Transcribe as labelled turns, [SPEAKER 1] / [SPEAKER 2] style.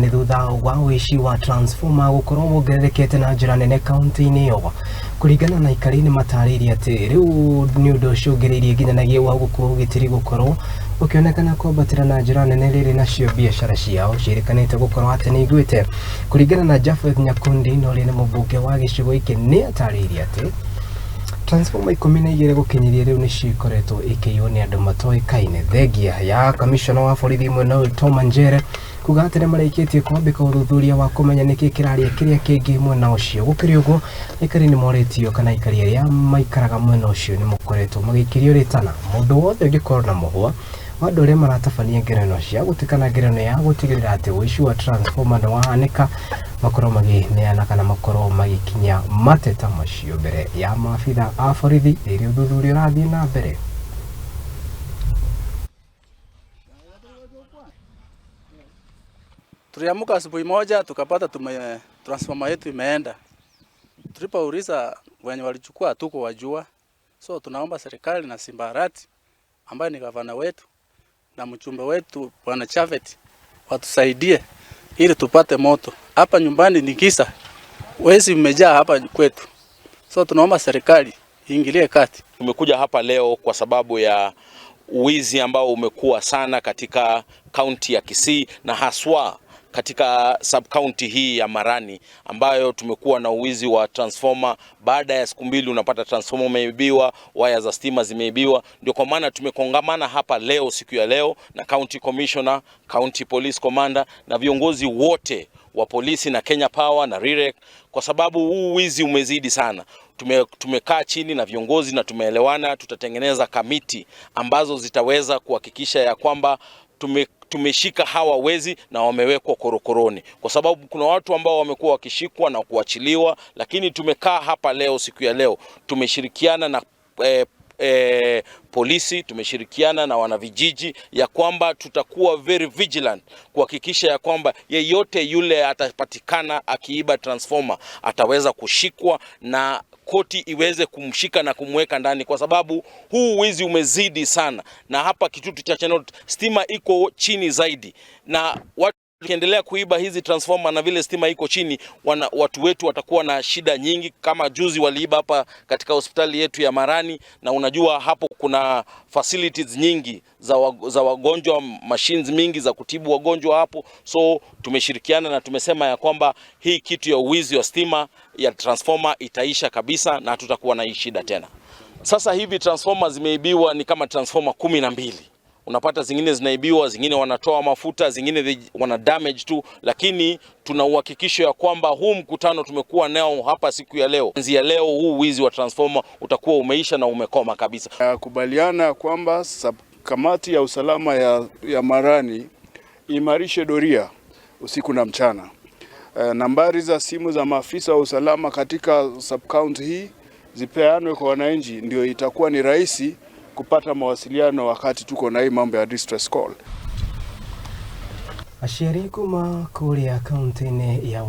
[SPEAKER 1] nĩ thutha wa ũici wa transformer gũkorwo wongererekete na njĩra nene kaunti-inĩ ĩyo. Kũringana na aikari nĩ matarĩirie atĩ rĩu nĩ ũndũ ũcio ũngĩrĩirie nginyanagia wa ũgitĩri gũkorwo ũkĩonekana kwambatĩra na njĩra nene rĩrĩ nacio biacara ciao ciĩrĩkanĩte gũkorwo atĩ nĩ iguĩte. Kũringana na Japheth Nyakundi na ũrĩa nĩ mũmbunge wa gĩcigo gĩkĩ nĩ atarĩirie atĩ transformer 12 gũkinyĩria rĩu nĩ cikoretwo ikĩiywo nĩ andũ matoĩkaine. Thengia ya kamishona wa borithi mwena ũyũ Tom Njere kuga atĩ nĩ marĩkĩtie kwambĩka ũthuthuria wa kũmenya nĩkĩ kĩrarĩa kĩrĩa kĩngĩ mwena ũcio. Gũkĩrĩ ũguo aikari nĩ morĩtio kana aikari arĩa maikaraga mwena ũcio nĩ mũkoretwo magĩkĩrio rĩtana mũndũ wothe ũngĩkorwo na mũhwa wa andũ arĩa maratabania ngerenwa cia gũtĩkana ngerenwa ya gũtigĩrĩra atĩ ũici wa transformer nĩ wahanĩka makorwo magĩneana kana makorwo magĩkinya mateta macio mbere ya maabitha a borithi rĩrĩa ũthuthuria ũrathiĩ na mbere.
[SPEAKER 2] Tuliamka asubuhi moja tukapata transformer yetu imeenda. Tulipouliza wenye walichukua hatuko wajua. So tunaomba serikali na Simbarati ambaye ni gavana wetu na mchumbe wetu Bwana Japheth watusaidie ili tupate moto. Hapa nyumbani ni kisa. Wezi umejaa hapa kwetu. So tunaomba serikali iingilie kati.
[SPEAKER 3] Tumekuja hapa leo kwa sababu ya uwizi ambao umekuwa sana katika kaunti ya Kisii na haswa katika sub-county hii ya Marani ambayo tumekuwa na uwizi wa transformer. Baada ya siku mbili unapata transformer imeibiwa, waya za stima zimeibiwa. Ndio kwa maana tumekongamana hapa leo siku ya leo na county commissioner, county police commander na viongozi wote wa polisi na Kenya Power na RIREC kwa sababu huu wizi umezidi sana. Tumekaa chini na viongozi na tumeelewana tutatengeneza kamiti ambazo zitaweza kuhakikisha ya kwamba tumeshika hawa wezi na wamewekwa korokoroni, kwa sababu kuna watu ambao wamekuwa wakishikwa na kuachiliwa. Lakini tumekaa hapa leo siku ya leo tumeshirikiana na polisi, tumeshirikiana na wanavijiji ya kwamba tutakuwa very vigilant kuhakikisha ya kwamba yeyote yule atapatikana akiiba transformer ataweza kushikwa na koti iweze kumshika na kumweka ndani, kwa sababu huu wizi umezidi sana. Na hapa Kitutu cha Chenot stima iko chini zaidi, na watu kiendelea kuiba hizi transformer na vile stima iko chini, watu wetu watakuwa na shida nyingi. Kama juzi waliiba hapa katika hospitali yetu ya Marani, na unajua hapo kuna facilities nyingi za wagonjwa, machines mingi za kutibu wagonjwa hapo. So tumeshirikiana na tumesema ya kwamba hii kitu ya uwizi wa stima ya transformer itaisha kabisa na tutakuwa na hii shida tena. Sasa hivi transformer zimeibiwa ni kama transformer 12. Unapata zingine zinaibiwa, zingine wanatoa mafuta, zingine wana damage tu, lakini tuna uhakikisho ya kwamba huu mkutano tumekuwa nao hapa siku ya leo, kuanzia leo huu wizi wa transformer utakuwa umeisha na umekoma kabisa.
[SPEAKER 4] Kubaliana kwamba kamati ya usalama ya Marani imarishe doria usiku na mchana. Nambari za simu za maafisa wa usalama katika sub-county hii zipeanwe kwa wananchi, ndio itakuwa ni rahisi kupata mawasiliano wakati tuko na hii mambo ya distress call.
[SPEAKER 1] Aciari kuma kũrĩa kaunti-inĩ ya